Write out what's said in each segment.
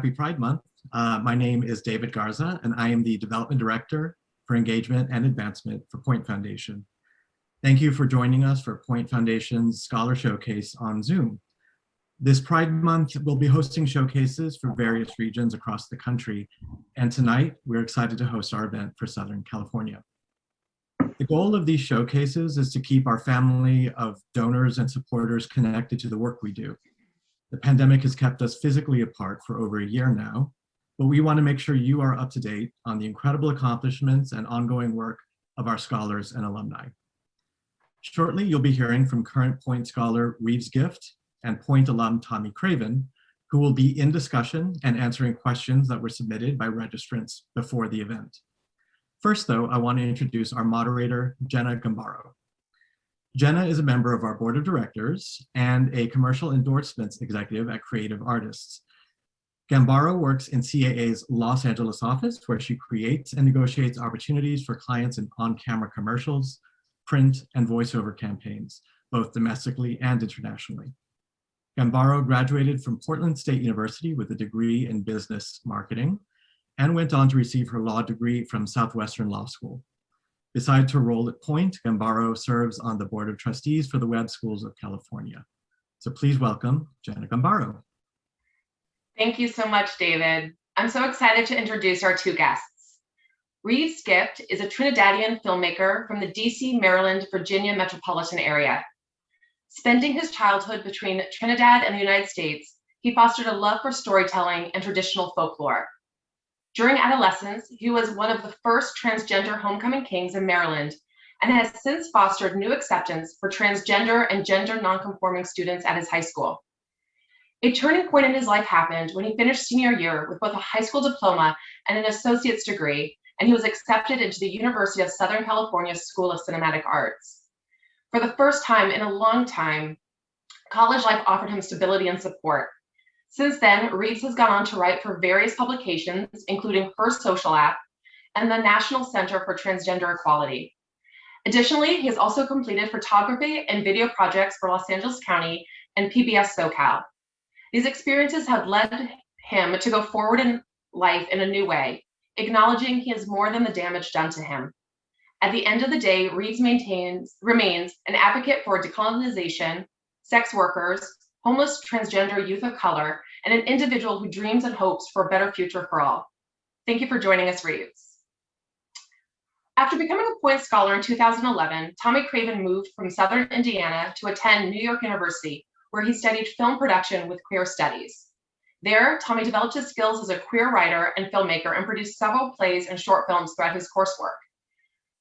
happy Pride Month. My name is David Garza, and I am the Development Director for Engagement and Advancement for Point Foundation. Thank you for joining us for Point Foundation's Scholar Showcase on Zoom. This Pride Month, we'll be hosting showcases for various regions across the country, and tonight we're excited to host our event for Southern California. The goal of these showcases is to keep our family of donors and supporters connected to the work we do. The pandemic has kept us physically apart for over a year now, but we want to make sure you are up to date on the incredible accomplishments and ongoing work of our scholars and alumni. Shortly, you'll be hearing from current Point Scholar Reeves Gift and Point Alum Tommy Craven, who will be in discussion and answering questions that were submitted by registrants before the event. First, though, I want to introduce our moderator, Jenna Gambaro. Jenna is a member of our board of directors and a commercial endorsements executive at Creative Artists. Gambaro works in CAA's Los Angeles office, where she creates and negotiates opportunities for clients in on-camera commercials, print, and voiceover campaigns, both domestically and internationally. Gambaro graduated from Portland State University with a degree in business marketing and went on to receive her law degree from Southwestern Law School. Besides her role at Point, Gambaro serves on the Board of Trustees for the Web Schools of California. So please welcome Jenna Gambaro. Thank you so much, David. I'm so excited to introduce our two guests. Reeves Gift is a Trinidadian filmmaker from the DC, Maryland, Virginia metropolitan area. Spending his childhood between Trinidad and the United States, he fostered a love for storytelling and traditional folklore. During adolescence, he was one of the first transgender homecoming kings in Maryland and has since fostered new acceptance for transgender and gender nonconforming students at his high school. A turning point in his life happened when he finished senior year with both a high school diploma and an associate's degree, and he was accepted into the University of Southern California School of Cinematic Arts. For the first time in a long time, college life offered him stability and support. Since then, Reeves has gone on to write for various publications, including First Social App and the National Center for Transgender Equality. Additionally, he has also completed photography and video projects for Los Angeles County and PBS SoCal. These experiences have led him to go forward in life in a new way, acknowledging he is more than the damage done to him. At the end of the day, Reeves remains an advocate for decolonization, sex workers, homeless transgender youth of color, and an individual who dreams and hopes for a better future for all. Thank you for joining us, Reeves. After becoming a Point Scholar in 2011, Tommy Craven moved from Southern Indiana to attend New York University, where he studied film production with queer studies. There, Tommy developed his skills as a queer writer and filmmaker and produced several plays and short films throughout his coursework.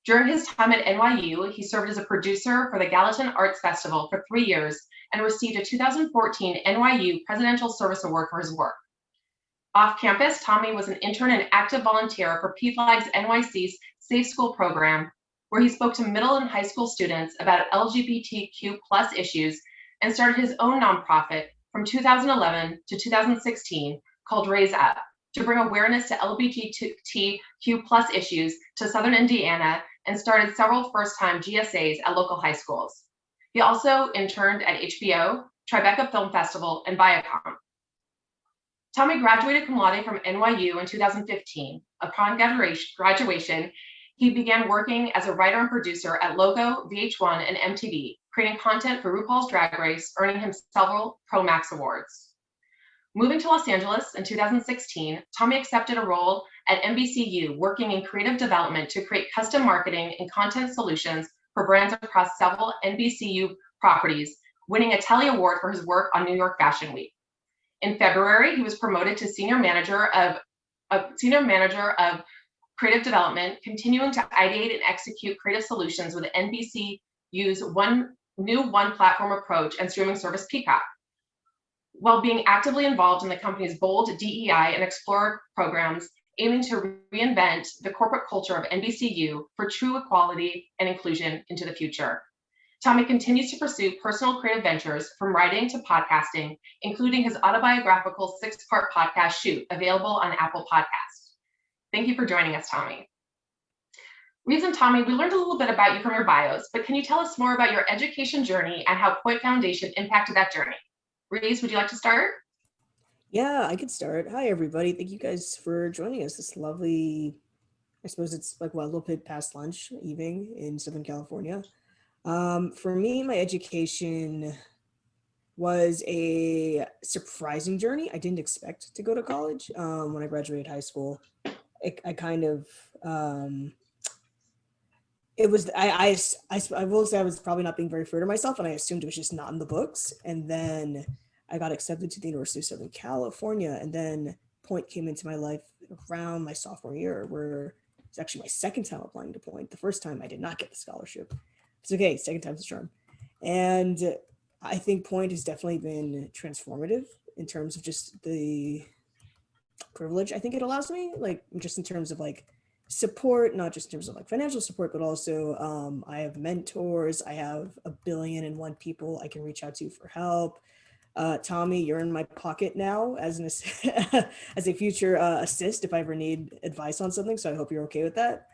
During his time at NYU, he served as a producer for the Gallatin Arts Festival for 3 years and received a 2014 NYU Presidential Service Award for his work. Off campus, Tommy was an intern and active volunteer for PFLAG's NYC's Safe School program, where he spoke to middle and high school students about LGBTQ+ issues and started his own nonprofit from 2011 to 2016 called Raise Up to bring awareness to LGBTQ+ issues to Southern Indiana and started several first-time GSAs at local high schools. He also interned at HBO, Tribeca Film Festival, and Viacom. Tommy graduated cum laude from NYU in 2015. Upon graduation, he began working as a writer and producer at Logo, VH1, and MTV, creating content for RuPaul's Drag Race, earning him several Pro Max awards. Moving to Los Angeles in 2016, Tommy accepted a role at NBCU, working in creative development to create custom marketing and content solutions for brands across several NBCU properties, winning a Telly Award for his work on New York Fashion Week. In February, he was promoted to senior manager of creative development, continuing to ideate and execute creative solutions with NBCU's new one platform approach and streaming service Peacock, while being actively involved in the company's bold DEI and Explorer programs, aiming to reinvent the corporate culture of NBCU for true equality and inclusion into the future. Tommy continues to pursue personal creative ventures from writing to podcasting, including his autobiographical 6-part podcast, Shoot, available on Apple Podcasts. Thank you for joining us, Tommy. Reeves and Tommy, we learned a little bit about you from your bios, but can you tell us more about your education journey and how Point Foundation impacted that journey? Reeves, would you like to start? Yeah, I could start. Hi, everybody. Thank you guys for joining us this lovely, I suppose it's like, well, a little bit past lunch evening in Southern California. For me, my education was a surprising journey. I didn't expect to go to college when I graduated high school. I kind of, it was, I will say I was probably not being very fair to myself, and I assumed it was just not in the books. And then I got accepted to the University of Southern California, and then Point came into my life around my sophomore year, where it's actually my second time applying to Point. The first time I did not get the scholarship. It's okay, second time's a charm. And I think Point has definitely been transformative in terms of just the privilege I think it allows me, like just in terms of like support, not just in terms of like financial support, but also I have mentors. I have 1,000,000,001 people I can reach out to for help. Tommy, you're in my pocket now as an as a future assist if I ever need advice on something. So I hope you're okay with that.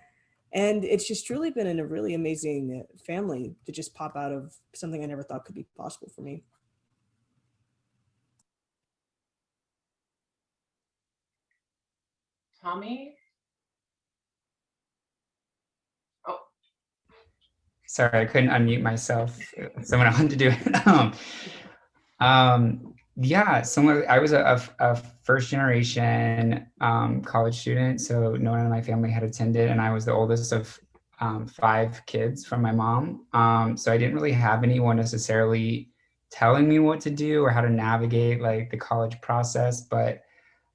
And it's just truly been a really amazing family to just pop out of something I never thought could be possible for me. Tommy? Oh, Sorry, I couldn't unmute myself. Someone wanted to do it. Yeah, I was a first generation college student, so no one in my family had attended, and I was the oldest of 5 kids from my mom. So I didn't really have anyone necessarily telling me what to do or how to navigate like the college process. But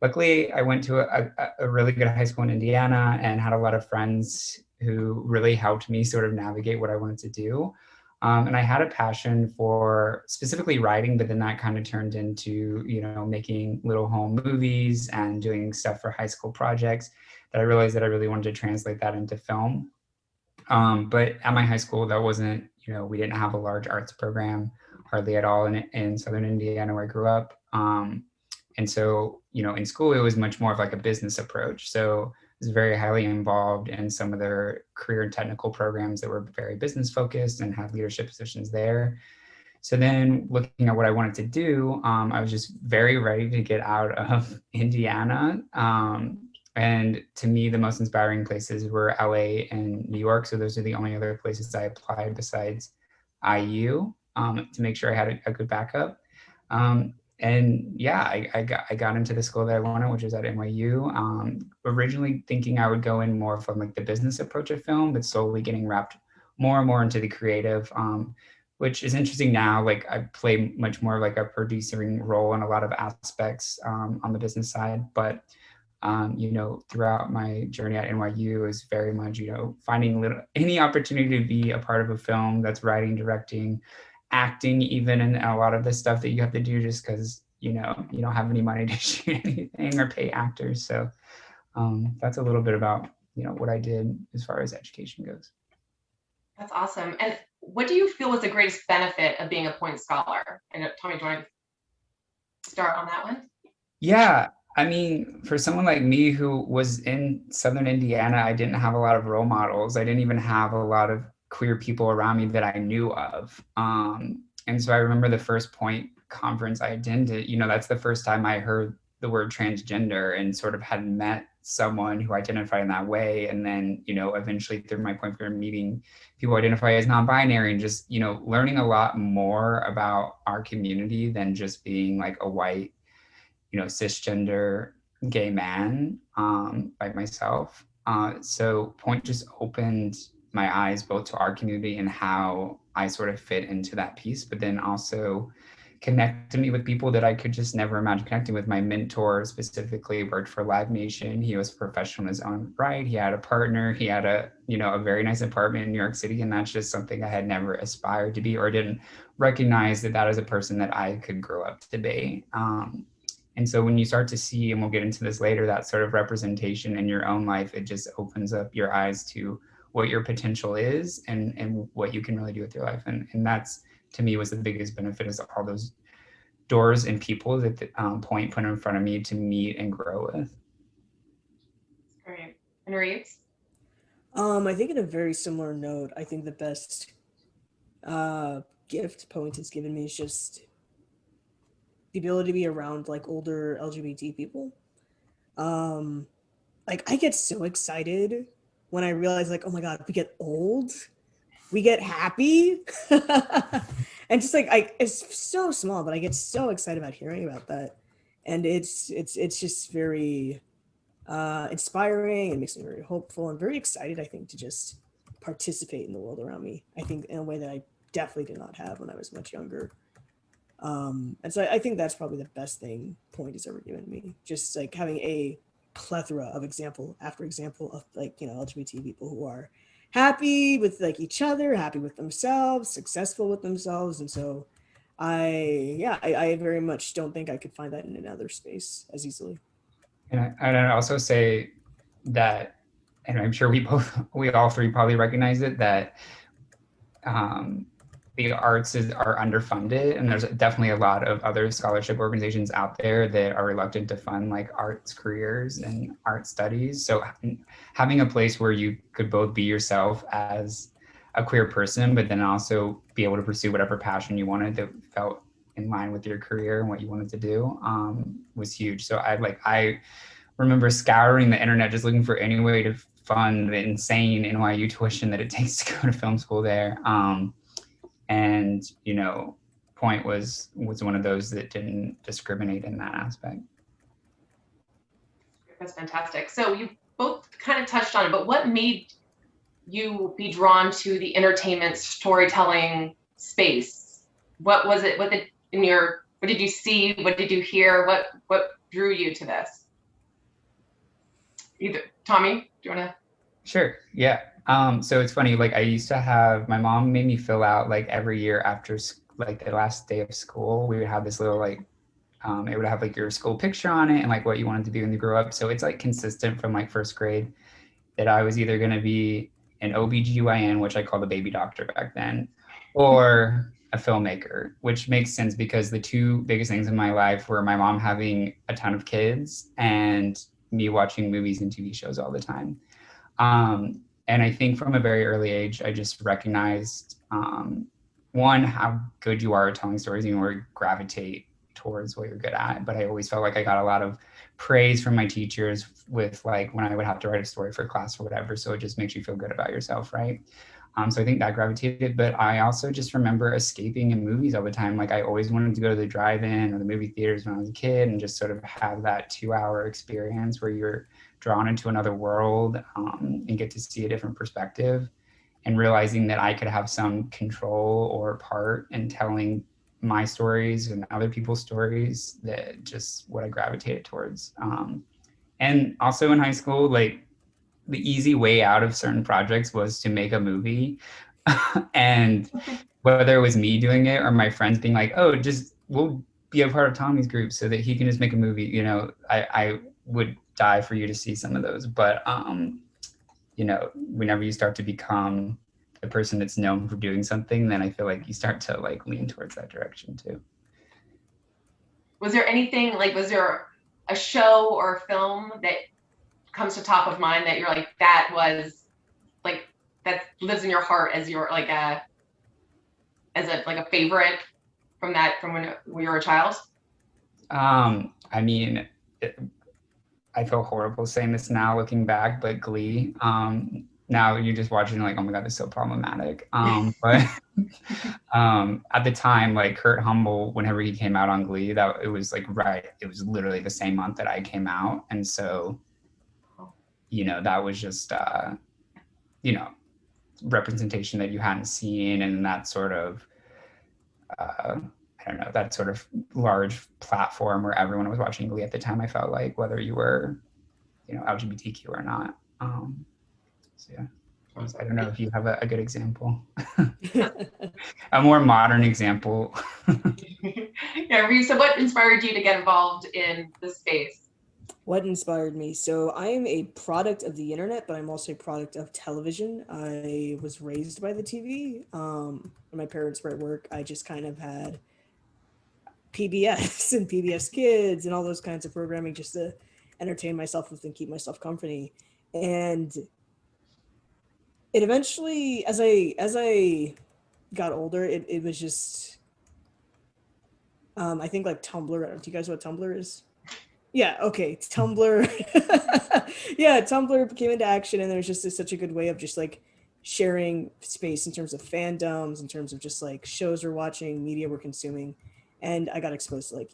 luckily, I went to a really good high school in Indiana and had a lot of friends who really helped me sort of navigate what I wanted to do. And I had a passion for specifically writing, but then that kind of turned into, making little home movies and doing stuff for high school projects that I realized that I really wanted to translate that into film. But at my high school, that wasn't, we didn't have a large arts program hardly at all in Southern Indiana where I grew up. And so, in school, it was much more of like a business approach. So I was very highly involved in some of their career and technical programs that were very business focused and had leadership positions there. So then looking at what I wanted to do, I was just very ready to get out of Indiana. And to me, the most inspiring places were LA and New York. So those are the only other places I applied besides IU to make sure I had a good backup. And yeah, I got into the school that I wanted, which was at NYU. Originally thinking I would go in more from like the business approach of film, but slowly getting wrapped more and more into the creative, which is interesting now. Like I play much more of like a producing role in a lot of aspects on the business side. But throughout my journey at NYU is very much, finding any opportunity to be a part of a film that's writing, directing, acting, even, and a lot of the stuff that you have to do just because, you don't have any money to shoot anything or pay actors. So that's a little bit about, what I did as far as education goes. that's awesome. And what do you feel was the greatest benefit of being a Point Scholar? And Tommy, do you want to start on that one? Yeah. I mean, for someone like me who was in Southern Indiana, I didn't have a lot of role models. I didn't even have a lot of queer people around me that I knew of. And so I remember the first Point conference I attended, that's the first time I heard the word transgender and sort of had met someone who identified in that way. And then, eventually through my Point Career meeting, people identify as non-binary and just, learning a lot more about our community than just being like a white, cisgender gay man like myself. So Point just opened my eyes both to our community and how I sort of fit into that piece, but then also connected me with people that I could just never imagine connecting with. My mentor specifically worked for Live Nation. He was a professional in his own right. He had a partner. He had a very nice apartment in New York City. And that's just something I had never aspired to be or didn't recognize that as a person that I could grow up to be. And so when you start to see, and we'll get into this later, that sort of representation in your own life, it just opens up your eyes to what your potential is and what you can really do with your life. And that's, to me, was the biggest benefit, is all those doors and people that the Point put in front of me to meet and grow with. Great. And Reeves? I think in a very similar note, I think the best gift Point has given me is just the ability to be around like older LGBT people. Like I get so excited when I realize like, oh my God, we get old, we get happy. And just like it's so small, but I get so excited about hearing about that. And it's just very inspiring and makes me very hopeful and very excited, I think, to just participate in the world around me. I think in a way that I definitely did not have when I was much younger. And so I think that's probably the best thing Point has ever given me. Just like having a plethora of example after example of like, you know, LGBT people who are happy with like each other, happy with themselves, successful with themselves. And so I very much don't think I could find that in another space as easily. And I'd also say that, and I'm sure we all three probably recognize it, that the arts are underfunded, and there's definitely a lot of other scholarship organizations out there that are reluctant to fund like arts careers and art studies. So having a place where you could both be yourself as a queer person, but then also be able to pursue whatever passion you wanted that felt in line with your career and what you wanted to do was huge. So I remember scouring the internet just looking for any way to fund the insane NYU tuition that it takes to go to film school there. And, you know, Point was one of those that didn't discriminate in that aspect. That's fantastic. So you both kind of touched on it, but what made you be drawn to the entertainment storytelling space? What was it? What did you see? What did you hear? What drew you to this? Either Tommy, do you want to? Sure. Yeah. So it's funny, like I used to have, my mom made me fill out like every year after like the last day of school, we would have this little like, it would have like your school picture on it and like what you wanted to be when you grow up. So it's like consistent from like first grade that I was either going to be an OBGYN, which I called the baby doctor back then, or a filmmaker, which makes sense because the two biggest things in my life were my mom having a ton of kids and me watching movies and TV shows all the time. And I think from a very early age, I just recognized, one, how good you are at telling stories and you would gravitate towards what you're good at. But I always felt like I got a lot of praise from my teachers with like when I would have to write a story for class or whatever. So it just makes you feel good about yourself, right? So I think that gravitated, but I also just remember escaping in movies all the time. Like I always wanted to go to the drive-in or the movie theaters when I was a kid and just sort of have that 2-hour experience where you're drawn into another world and get to see a different perspective, and realizing that I could have some control or part in telling my stories and other people's stories, that just what I gravitated towards. And also in high school, like the easy way out of certain projects was to make a movie. And whether it was me doing it or my friends being like, oh, just we'll be a part of Tommy's group so that he can just make a movie, you know, I would die for you to see some of those. But you know, whenever you start to become the person that's known for doing something, then I feel like you start to like lean towards that direction too. Was there anything like, was there a show or a film that comes to top of mind that you're like, that was like, that lives in your heart as your like a favorite from when you were a child? I mean, I feel horrible saying this now looking back, but Glee. Now you're just watching like, oh my God, this is so problematic. But at the time, like Kurt Humble, whenever he came out on Glee, that it was like, right, it was literally the same month that I came out. And so, you know, that was just, you know, representation that you hadn't seen, and that sort of, I don't know, that sort of large platform where everyone was watching Glee at the time, I felt like, whether you were, you know, LGBTQ or not. So yeah, I don't know if you have a good example. A more modern example. Yeah, Reeves, so what inspired you to get involved in this space? What inspired me? So I am a product of the internet, but I'm also a product of television. I was raised by the TV. When my parents were at work, I just kind of had PBS and PBS Kids and all those kinds of programming just to entertain myself with and keep myself company. And it eventually, as I got older, it was just, I think like Tumblr. Do you guys know what Tumblr is? Yeah, okay. Tumblr. Yeah, Tumblr came into action, and there's just such a good way of just like sharing space in terms of fandoms, in terms of just like shows we're watching, media we're consuming. And I got exposed to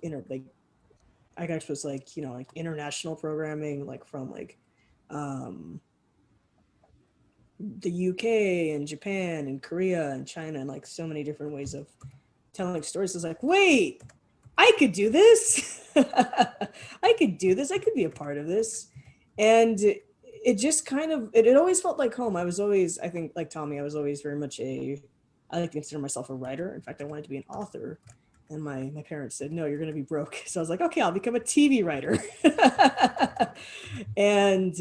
I got exposed to like, like international programming, like from like um the UK and Japan and Korea and China, and like so many different ways of telling stories. It's like, wait, I could do this. I could do this. I could be a part of this. And it just kind of, it always felt like home. I was always, I think like Tommy, I was always very much I like to consider myself a writer. In fact, I wanted to be an author. And my parents said, no, you're going to be broke. So I was like, okay, I'll become a TV writer. And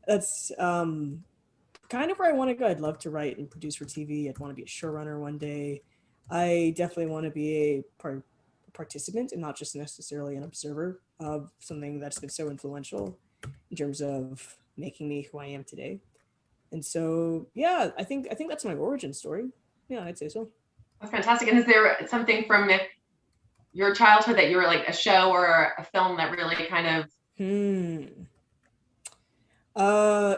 that's kind of where I want to go. I'd love to write and produce for TV. I'd want to be a showrunner one day. I definitely want to be a participant and not just necessarily an observer of something that's been so influential in terms of making me who I am today. And so, yeah, I think that's my origin story. Yeah, I'd say so. That's fantastic. And is there something from your childhood that you were like a show or a film that really kind of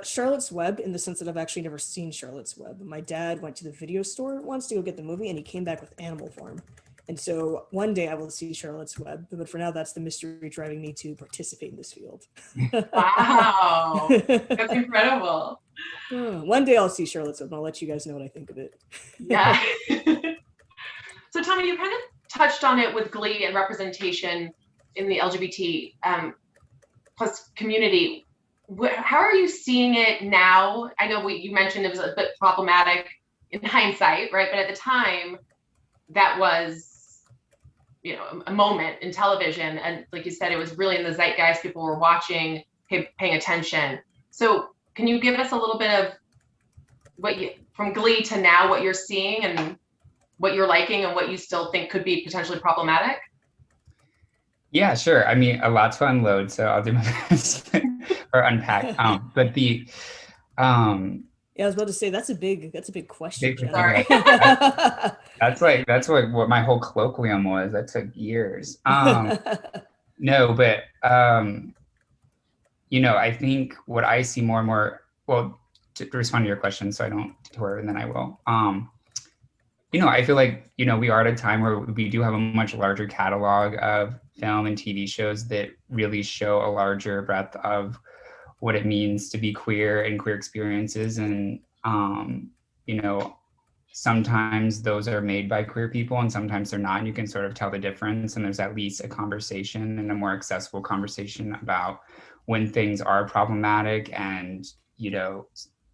Charlotte's Web, in the sense that I've actually never seen Charlotte's Web. My dad went to the video store once to go get the movie, and he came back with Animal Farm. And so one day I will see Charlotte's Web, but for now that's the mystery driving me to participate in this field. Wow, that's incredible. One day I'll see Charlotte's Web, and I'll let you guys know what I think of it. Yeah. So Tommy, you kind of touched on it with Glee and representation in the LGBT plus community. How are you seeing it now? I know you mentioned it was a bit problematic in hindsight, right? But at the time, that was, a moment in television. And like you said, it was really in the zeitgeist. People were watching, paying attention. So can you give us a little bit of from Glee to now, what you're seeing and what you're liking and what you still think could be potentially problematic? Yeah, sure. I mean, a lot to unload, so I'll do my best or unpack. But the yeah, I was about to say that's a big question. Sorry. That's what my whole colloquium was. That took years. No, but I think what I see more and more. Well, to respond to your question, so I don't detour, and then I will. I feel like we are at a time where we do have a much larger catalog of film and TV shows that really show a larger breadth of what it means to be queer and queer experiences. And, sometimes those are made by queer people and sometimes they're not. And you can sort of tell the difference. And there's at least a conversation and a more accessible conversation about when things are problematic. And,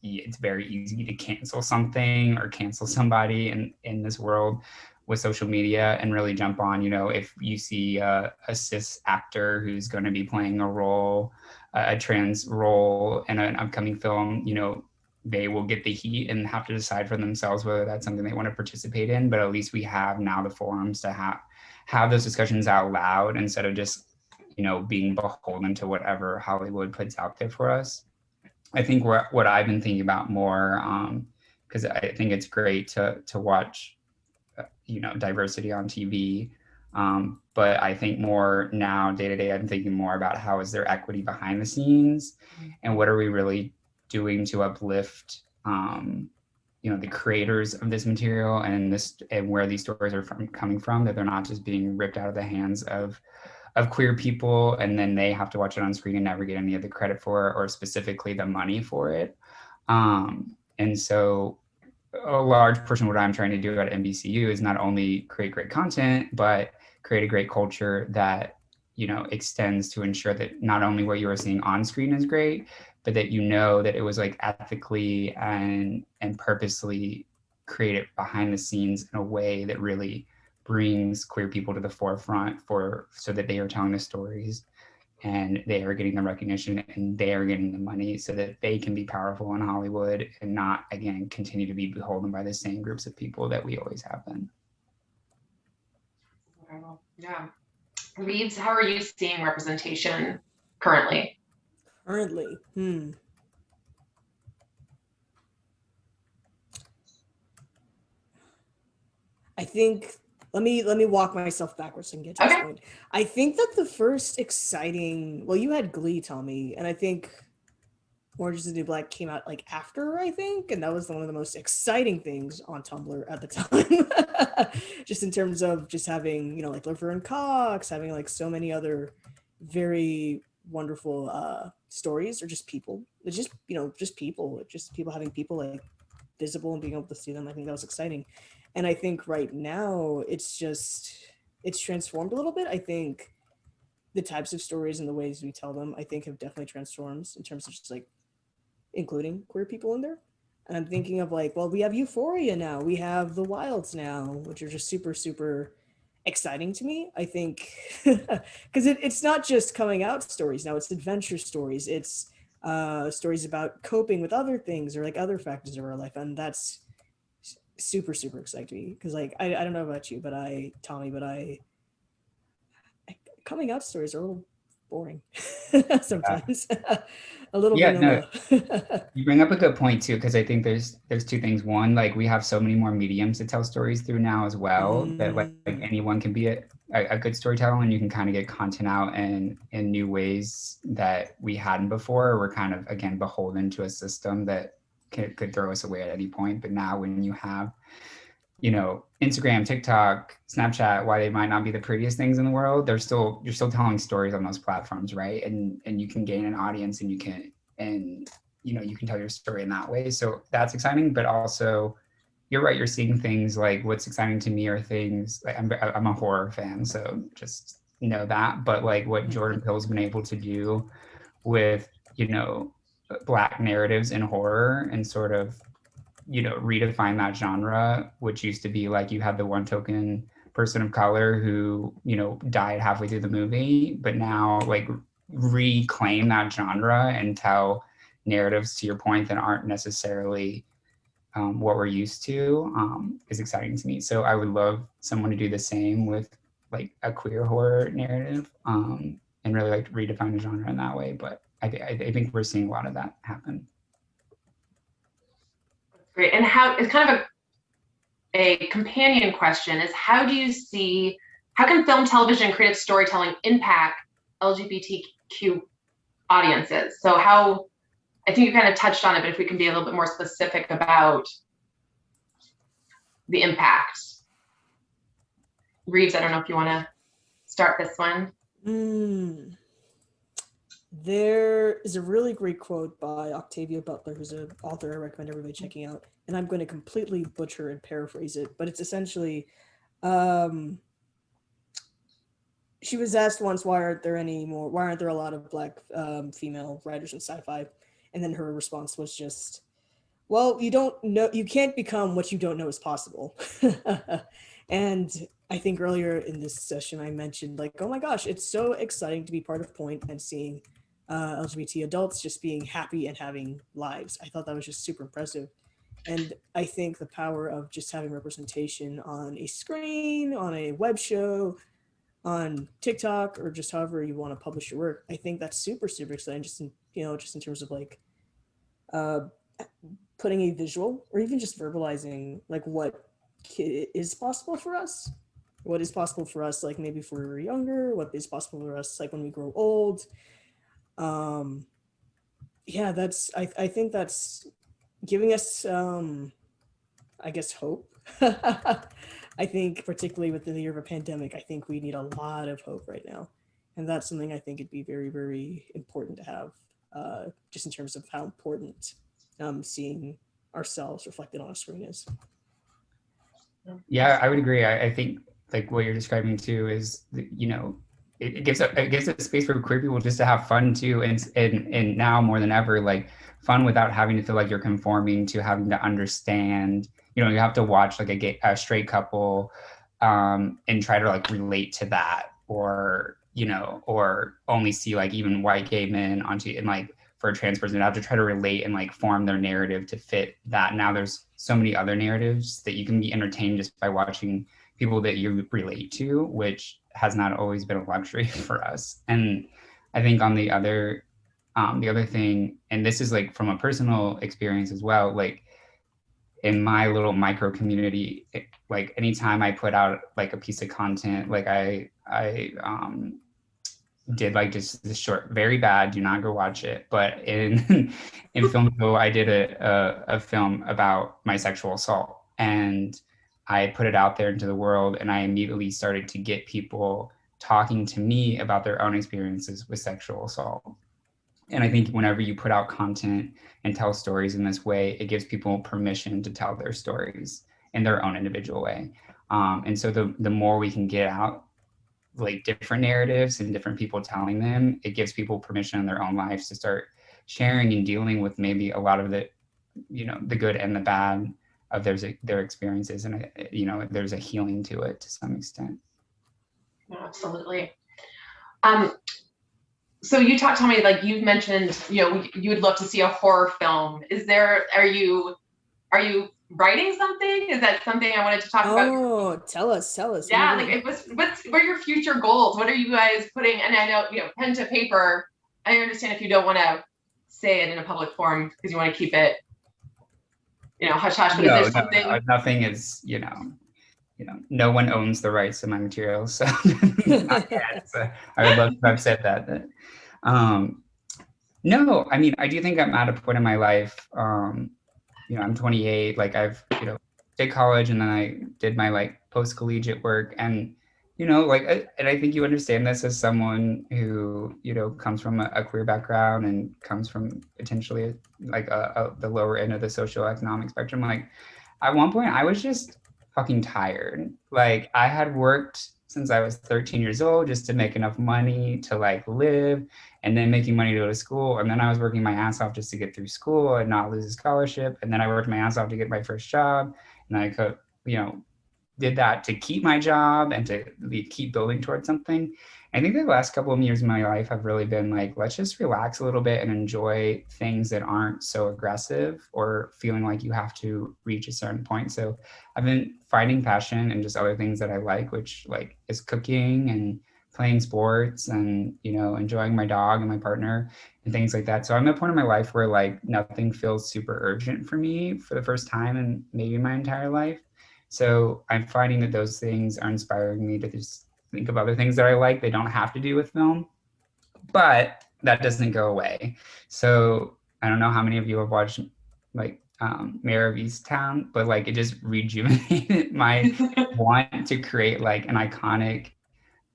it's very easy to cancel something or cancel somebody in this world with social media and really jump on, if you see a cis actor who's going to be playing a role, a trans role in an upcoming film, they will get the heat and have to decide for themselves whether that's something they want to participate in. But at least we have now the forums to have those discussions out loud instead of just, being beholden to whatever Hollywood puts out there for us. I think what I've been thinking about more, because I think it's great to watch, diversity on TV. But I think more now, day to day, I'm thinking more about how is there equity behind the scenes, and what are we really doing to uplift, the creators of this material and where these stories are coming from, that they're not just being ripped out of the hands of queer people and then they have to watch it on screen and never get any of the credit for it or specifically the money for it. And so a large portion of what I'm trying to do at NBCU is not only create great content, but create a great culture that, extends to ensure that not only what you are seeing on screen is great, but that that it was like ethically and purposely created behind the scenes in a way that really brings queer people to the forefront so that they are telling the stories and they are getting the recognition and they are getting the money so that they can be powerful in Hollywood and not, again, continue to be beholden by the same groups of people that we always have been. Yeah. Reeves, how are you seeing representation currently? I think let me walk myself backwards and get to this Okay. point. I think that the first exciting, well, you had Glee, Tommy, and I think Orange is the New Black came out like after, I think, and that was one of the most exciting things on Tumblr at the time. Just in terms of just having, you know, like Liver and Cox, having like so many other very wonderful stories, or just people. It's just, you know, just people having people like visible and being able to see them. I think that was exciting. And I think right now it's transformed a little bit. I think the types of stories and the ways we tell them, I think, have definitely transformed in terms of just like including queer people in there. And I'm thinking of like, well, we have Euphoria now, we have The Wilds now, which are just super, super exciting to me. I think because it's not just coming out stories now, it's adventure stories, it's stories about coping with other things or like other factors of our life. And that's super, super exciting to me because like, I don't know about you, but Tommy, but coming out stories are a little boring sometimes. A little Yeah, no, vanilla. you bring up a good point too, because I think there's two things. One, like we have so many more mediums to tell stories through now as well, that like anyone can be a good storyteller, and you can kind of get content out in new ways that we hadn't before. We're kind of, again, beholden to a system that could throw us away at any point. But now when you have, you know, Instagram, TikTok, Snapchat, why they might not be the prettiest things in the world, you're still telling stories on those platforms, right? And you can gain an audience, and you know, you can tell your story in that way. So that's exciting. But also, you're right, you're seeing things like, what's exciting to me are things like, I'm a horror fan, so just know that. But like what Jordan Peele's been able to do with, you know, Black narratives in horror, and sort of, you know, redefine that genre, which used to be like you had the one token person of color who, you know, died halfway through the movie, but now like reclaim that genre and tell narratives, to your point, that aren't necessarily what we're used to, is exciting to me. So I would love someone to do the same with like a queer horror narrative, and really like redefine the genre in that way. But I think we're seeing a lot of that happen. Great. And how it's kind of a companion question is, how can film, television, and creative storytelling impact LGBTQ audiences? So how, I think you kind of touched on it, but if we can be a little bit more specific about the impact. Reeves, I don't know if you want to start this one. There is a really great quote by Octavia Butler, who's an author I recommend everybody checking out. And I'm going to completely butcher and paraphrase it, but it's essentially, she was asked once, why aren't there a lot of Black female writers in sci-fi? And then her response was just, well, you can't become what you don't know is possible. And I think earlier in this session, I mentioned like, oh my gosh, it's so exciting to be part of Point and seeing LGBT adults just being happy and having lives. I thought that was just super impressive. And I think the power of just having representation on a screen, on a web show, on TikTok, or just however you want to publish your work, I think that's super, super exciting. Just in terms of like putting a visual, or even just verbalizing like what is possible for us, like maybe if we're younger, what is possible for us like when we grow old. Yeah, that's I think that's giving us I guess hope. I think particularly with the year of a pandemic, I think we need a lot of hope right now, and that's something I think it'd be very, very important to have, just in terms of how important seeing ourselves reflected on a screen is. Yeah, I would agree. I think like what you're describing too is, you know, it gives a space for queer people just to have fun too, and now more than ever, like fun without having to feel like you're conforming to having to understand. You know, you have to watch like a straight couple, and try to like relate to that, or you know, or only see like even white gay men onto, and like for a trans person, they have to try to relate and like form their narrative to fit that. Now there's so many other narratives that you can be entertained just by watching people that you relate to, which has not always been a luxury for us. And I think on the other thing, and this is like from a personal experience as well, like in my little micro community, like anytime I put out like a piece of content, like I did like just this short, very bad, do not go watch it. But in in film school, I did a film about my sexual assault, and I put it out there into the world, and I immediately started to get people talking to me about their own experiences with sexual assault. And I think whenever you put out content and tell stories in this way, it gives people permission to tell their stories in their own individual way. And so the more we can get out like different narratives and different people telling them, it gives people permission in their own lives to start sharing and dealing with maybe a lot of the, you know, the good and the bad of their experiences. And, you know, there's a healing to it to some extent. Absolutely. So you talked to me, like you mentioned, you know, you would love to see a horror film. Are you writing something? Is that something I wanted to talk about? Oh, tell us. Yeah, like what are your future goals? What are you guys putting? And I know, you know, pen to paper. I understand if you don't want to say it in a public forum because you want to keep it, you know, hush hush. But is there something? No, nothing is, you know, no one owns the rights to my materials. So, not yet, so I would love to have said that. No, I mean, I do think I'm at a point in my life. You know, I'm 28. Like I've, you know, did college, and then I did my like post collegiate work, and you know, like, and I think you understand this as someone who, you know, comes from a queer background and comes from potentially like the lower end of the socioeconomic spectrum. Like at one point, I was just fucking tired. Like I had worked since I was 13 years old just to make enough money to like live, and then making money to go to school. And then I was working my ass off just to get through school and not lose a scholarship. And then I worked my ass off to get my first job. And I could, you know, did that to keep my job and to keep building towards something. I think the last couple of years of my life have really been like, let's just relax a little bit and enjoy things that aren't so aggressive or feeling like you have to reach a certain point. So I've been finding passion and just other things that I like, which like is cooking and playing sports and, you know, enjoying my dog and my partner and things like that. So I'm at a point in my life where like nothing feels super urgent for me for the first time in maybe my entire life. So I'm finding that those things are inspiring me to just think of other things that I like. They don't have to do with film, but that doesn't go away. So I don't know how many of you have watched like Mayor of Easttown, but like it just rejuvenated my want to create like an iconic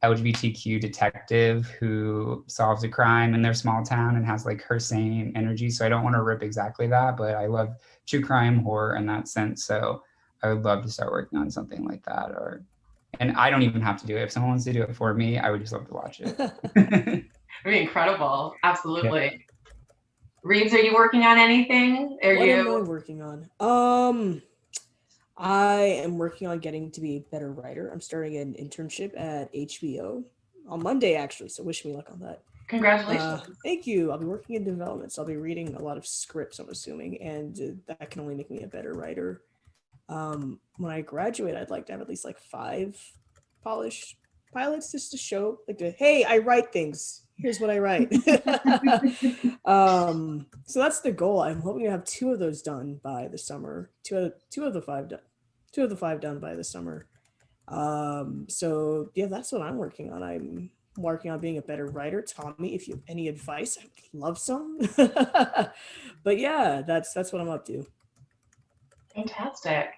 LGBTQ detective who solves a crime in their small town and has like her same energy. So I don't want to rip exactly that, but I love true crime horror in that sense. So I would love to start working on something like that. And I don't even have to do it. If someone wants to do it for me, I would just love to watch it. It'd be incredible. Absolutely. Yeah. Reeves, are you working on anything? What am I working on? I am working on getting to be a better writer. I'm starting an internship at HBO on Monday, actually. So wish me luck on that. Congratulations. Thank you. I'll be working in development. So I'll be reading a lot of scripts, I'm assuming, and that can only make me a better writer. When I graduate, I'd like to have at least like 5 polished pilots just to show like, hey, I write things. Here's what I write. So that's the goal. I'm hoping to have 2 of those done by the summer. Two of the 5 done by the summer. So yeah, that's what I'm working on. I'm working on being a better writer. Tommy, if you have any advice, I would love some. But yeah, that's what I'm up to. Fantastic.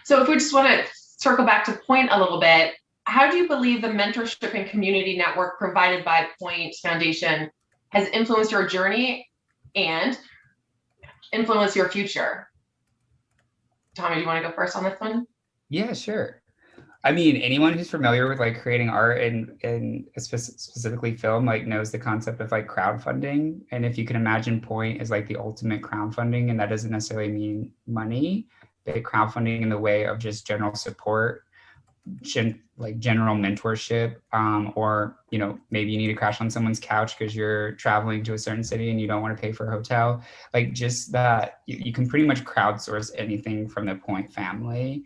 So if we just want to circle back to Point a little bit, how do you believe the mentorship and community network provided by Point Foundation has influenced your journey and influenced your future? Tommy, do you want to go first on this one? Yeah, sure. I mean, anyone who's familiar with like creating art and specifically film, like knows the concept of like crowdfunding. And if you can imagine Point as like the ultimate crowdfunding, and that doesn't necessarily mean money, but crowdfunding in the way of just general support, like general mentorship, or, you know, maybe you need to crash on someone's couch because you're traveling to a certain city and you don't want to pay for a hotel. Like just that you can pretty much crowdsource anything from the Point family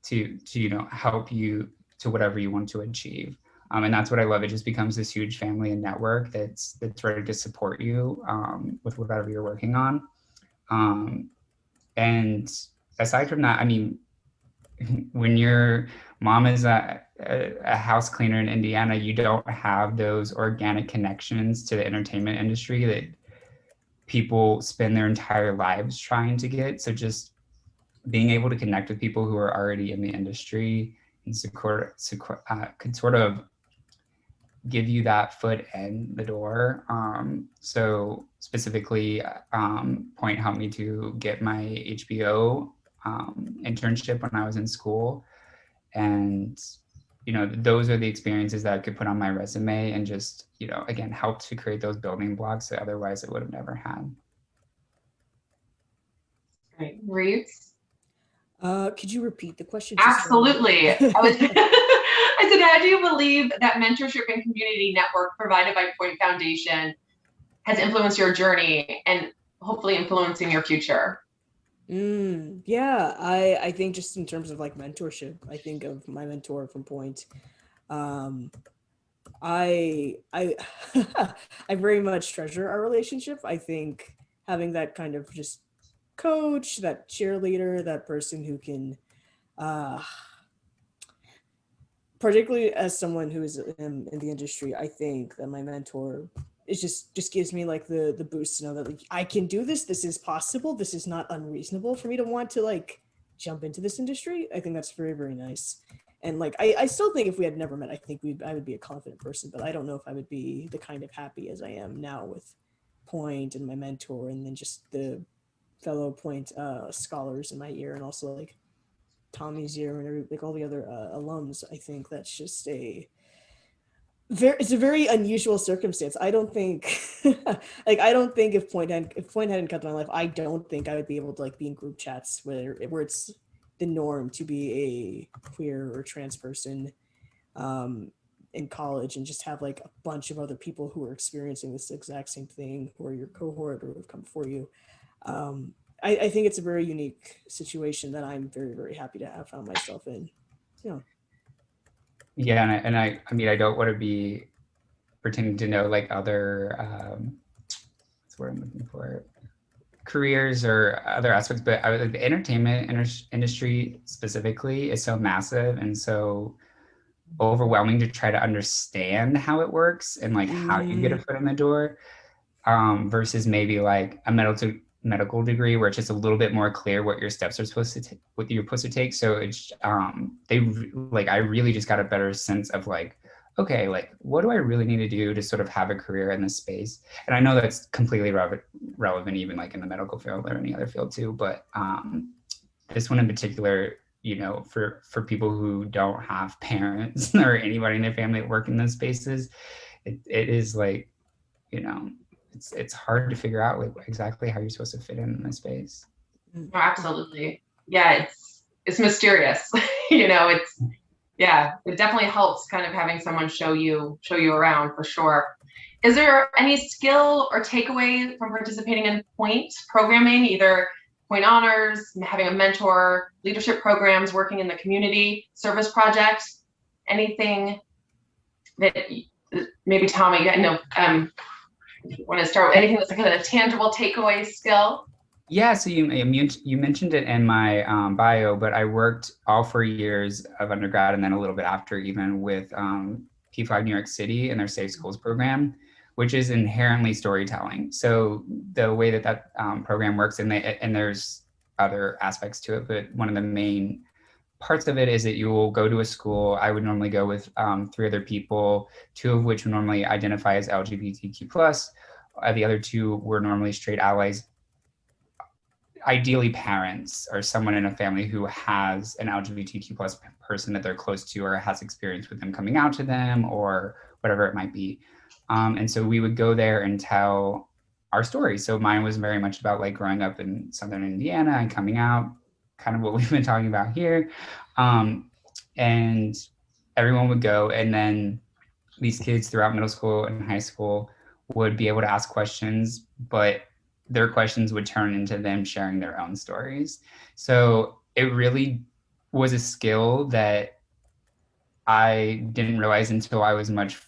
to you know, help you to whatever you want to achieve. And that's what I love. It just becomes this huge family and network that's ready to support you with whatever you're working on. And aside from that, I mean, when your mom is a house cleaner in Indiana, you don't have those organic connections to the entertainment industry that people spend their entire lives trying to get. So just being able to connect with people who are already in the industry and could sort of give you that foot in the door. So specifically, Point helped me to get my HBO internship when I was in school. And, you know, those are the experiences that I could put on my resume and just, you know, again, help to create those building blocks that otherwise I would have never had. Great. Reeves? Could you repeat the question? Absolutely. I said, how do you believe that mentorship and community network provided by Point Foundation has influenced your journey and hopefully influencing your future? Yeah, I think just in terms of like mentorship, I think of my mentor from Point. I I very much treasure our relationship. I think having that kind of just coach, that cheerleader, that person who can particularly as someone who is in the industry, I think that my mentor is just gives me like the boost to know that like I can do this. This is possible. This is not unreasonable for me to want to like jump into this industry. I think that's very, very nice. And like I still think if we had never met, I think I would be a confident person, but I don't know if I would be the kind of happy as I am now with Point and my mentor, and then just the fellow Point scholars in my ear, and also like Tommy's year and like all the other alums. I think that's just it's a very unusual circumstance. I don't think like I don't think if Point hadn't come to my life, I don't think I would be able to like be in group chats where it's the norm to be a queer or trans person in college and just have like a bunch of other people who are experiencing this exact same thing, who are your cohort or have come before you. I think it's a very unique situation that I'm very, very happy to have found myself in. Yeah. Yeah, and I mean, I don't want to be pretending to know like other what's what I'm looking for, careers or other aspects, but the entertainment industry specifically is so massive and so overwhelming to try to understand how it works and like how you get a foot in the door, versus maybe like a medical degree where it's just a little bit more clear what your steps are supposed to what you're supposed to take. So it's I really just got a better sense of like, okay, like what do I really need to do to sort of have a career in this space? And I know that's completely relevant even like in the medical field or any other field too, but this one in particular, you know, for people who don't have parents or anybody in their family that work in those spaces, it is like, you know, it's hard to figure out like exactly how you're supposed to fit in this space. Oh, absolutely. Yeah, it's mysterious. You know, it definitely helps kind of having someone show you around for sure. Is there any skill or takeaway from participating in Point programming, either Point honors, having a mentor, leadership programs, working in the community, service projects, anything that maybe Tommy, I know, want to start with anything that's like a tangible takeaway skill? Yeah, so you mentioned it in my bio, but I worked all 4 years of undergrad and then a little bit after even with P5 New York City and their Safe Schools program, which is inherently storytelling. So the way that program works, and there's other aspects to it, but one of the main parts of it is that you will go to a school. I would normally go with 3 other people, 2 of which would normally identify as LGBTQ+. The other 2 were normally straight allies, ideally parents or someone in a family who has an LGBTQ+ person that they're close to or has experience with them coming out to them or whatever it might be. And so we would go there and tell our story. So mine was very much about like growing up in Southern Indiana and coming out, kind of what we've been talking about here. And everyone would go, and then these kids throughout middle school and high school would be able to ask questions, but their questions would turn into them sharing their own stories. So it really was a skill that I didn't realize until I was much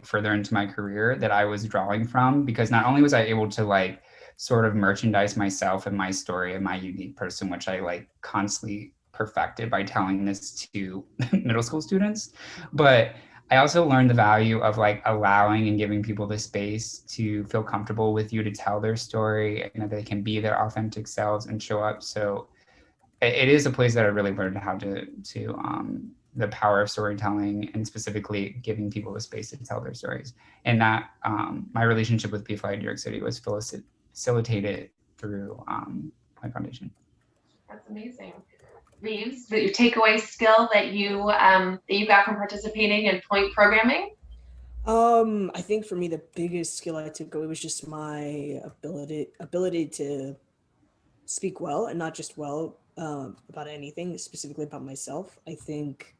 further into my career that I was drawing from, because not only was I able to like sort of merchandise myself and my story and my unique person, which I like constantly perfected by telling this to middle school students. But I also learned the value of like allowing and giving people the space to feel comfortable with you to tell their story, and that they can be their authentic selves and show up. So it is a place that I really learned how to the power of storytelling, and specifically giving people the space to tell their stories. And that my relationship with PFI in New York City was facilitated through Point Foundation. That's amazing. Reeves, your takeaway skill that you got from participating in Point programming? I think for me, the biggest skill I took away was just my ability to speak well, and not just well about anything, specifically about myself. I think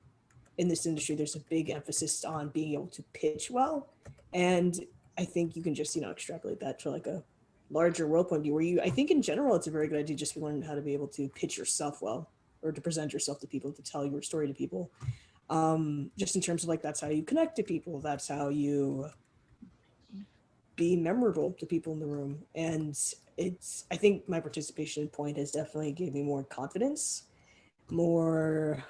in this industry, there's a big emphasis on being able to pitch well. And I think you can just, extrapolate that to like a larger world point of view where I think in general, it's a very good idea just to learn how to be able to pitch yourself well, or to present yourself to people, to tell your story to people. Just in terms of like, that's how you connect to people. That's how you be memorable to people in the room. And I think my participation in Point has definitely given me more confidence, more,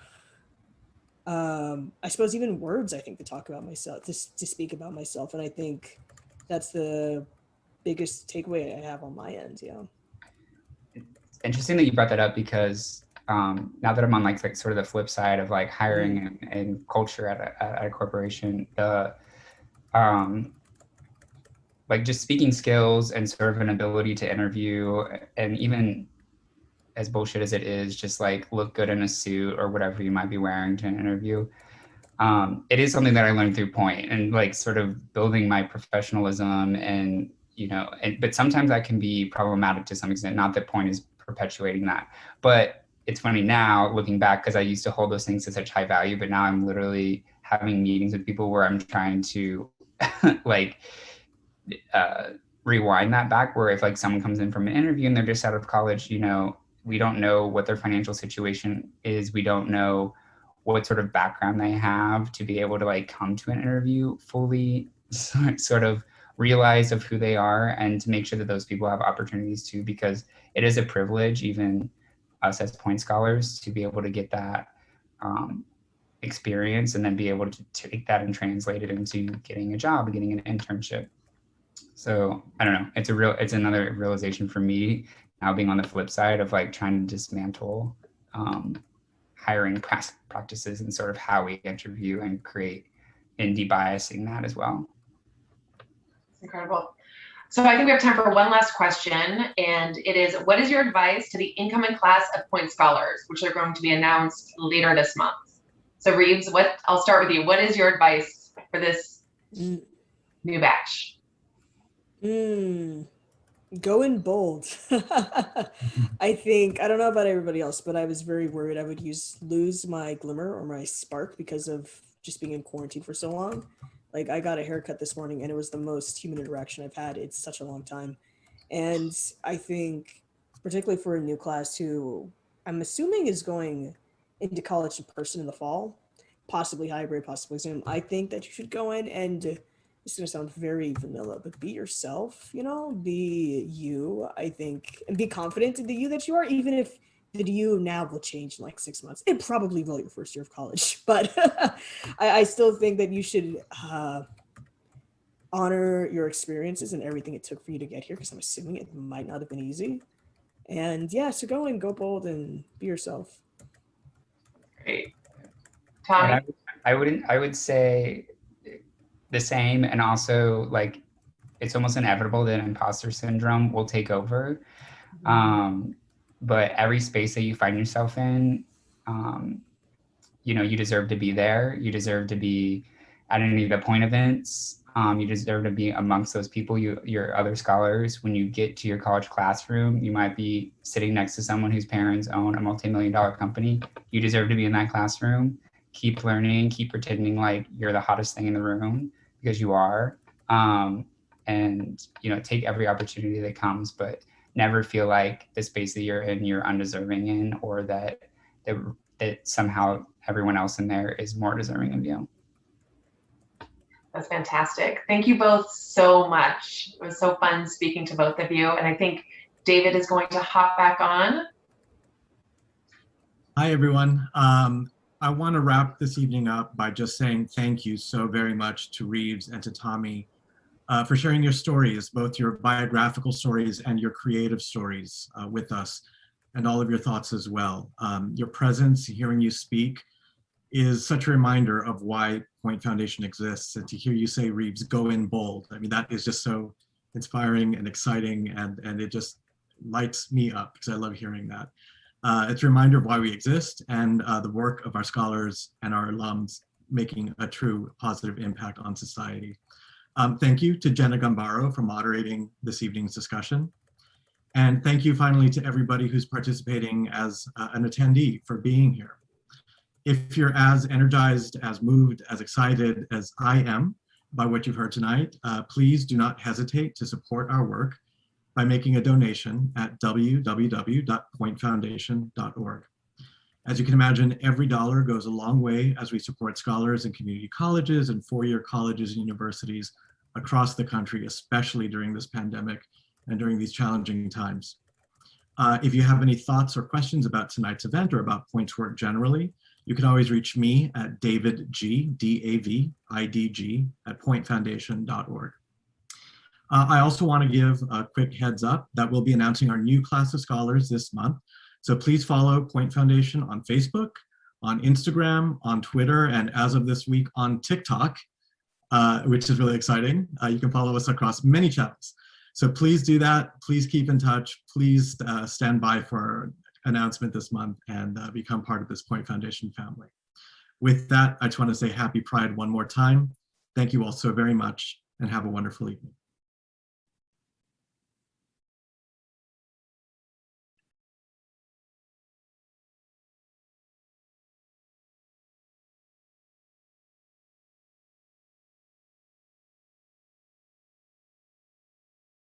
I suppose even words, I think, to talk about myself, to speak about myself. And I think that's the biggest takeaway I have on my end. Yeah. It's interesting that you brought that up, because now that I'm on like sort of the flip side of like hiring and culture at a corporation, the like just speaking skills and sort of an ability to interview, and even as bullshit as it is, just like look good in a suit or whatever you might be wearing to an interview. It is something that I learned through Point, and like sort of building my professionalism, and but sometimes that can be problematic to some extent. Not that Point is perpetuating that, but it's funny now looking back, because I used to hold those things to such high value, but now I'm literally having meetings with people where I'm trying to like rewind that back, where if like someone comes in from an interview and they're just out of college, we don't know what their financial situation is. We don't know what sort of background they have to be able to like come to an interview fully sort of realize of who they are, and to make sure that those people have opportunities too, because it is a privilege, even us as Point Scholars, to be able to get that experience, and then be able to take that and translate it into getting a job, getting an internship. So I don't know, it's another realization for me now, being on the flip side of like trying to dismantle hiring practices and sort of how we interview and create, and debiasing that as well. Incredible. So I think we have time for one last question, and it is, what is your advice to the incoming class of Point Scholars, which are going to be announced later this month? So Reeves, I'll start with you. What is your advice for this new batch? Go in bold. I don't know about everybody else, but I was very worried I would lose my glimmer or my spark because of just being in quarantine for so long. Like, I got a haircut this morning and it was the most human interaction I've had. It's such a long time. And I think, particularly for a new class who I'm assuming is going into college in person in the fall, possibly hybrid, possibly Zoom, I think that you should go in and, it's going to sound very vanilla, but be yourself, be you, I think, and be confident in the you that you are, even if the you now will change in like 6 months. It probably will your first year of college, but I still think that you should honor your experiences and everything it took for you to get here, because I'm assuming it might not have been easy. And yeah, so go bold and be yourself. Great. Tommy? I would say the same, and also like it's almost inevitable that imposter syndrome will take over. But every space that you find yourself in, you deserve to be there. You deserve to be at any of the Point events. You deserve to be amongst those people, your other scholars. When you get to your college classroom, you might be sitting next to someone whose parents own a multi-million-dollar company. You deserve to be in that classroom. Keep learning, keep pretending like you're the hottest thing in the room, because you are. And take every opportunity that comes, but never feel like the space that you're in, you're undeserving in, or that somehow everyone else in there is more deserving of you. That's fantastic. Thank you both so much. It was so fun speaking to both of you. And I think David is going to hop back on. Hi, everyone. I want to wrap this evening up by just saying thank you so very much to Reeves and to Tommy for sharing your stories, both your biographical stories and your creative stories with us, and all of your thoughts as well. Your presence, hearing you speak, is such a reminder of why Point Foundation exists. And to hear you say, Reeves, go in bold, I mean, that is just so inspiring and exciting, and it just lights me up because I love hearing that. It's a reminder of why we exist and the work of our scholars and our alums making a true positive impact on society. Thank you to Jenna Gambaro for moderating this evening's discussion. And thank you finally to everybody who's participating as an attendee for being here. If you're as energized, as moved, as excited as I am by what you've heard tonight, please do not hesitate to support our work by making a donation at www.pointfoundation.org. As you can imagine, every dollar goes a long way as we support scholars in community colleges and four-year colleges and universities across the country, especially during this pandemic and during these challenging times. If you have any thoughts or questions about tonight's event or about Point's work generally, you can always reach me at davidg, D-A-V-I-D-G, at pointfoundation.org. I also want to give a quick heads up that we'll be announcing our new class of scholars this month. So please follow Point Foundation on Facebook, on Instagram, on Twitter, and as of this week on TikTok, which is really exciting. You can follow us across many channels. So please do that. Please keep in touch. Please stand by for our announcement this month and become part of this Point Foundation family. With that, I just want to say happy Pride one more time. Thank you all so very much and have a wonderful evening.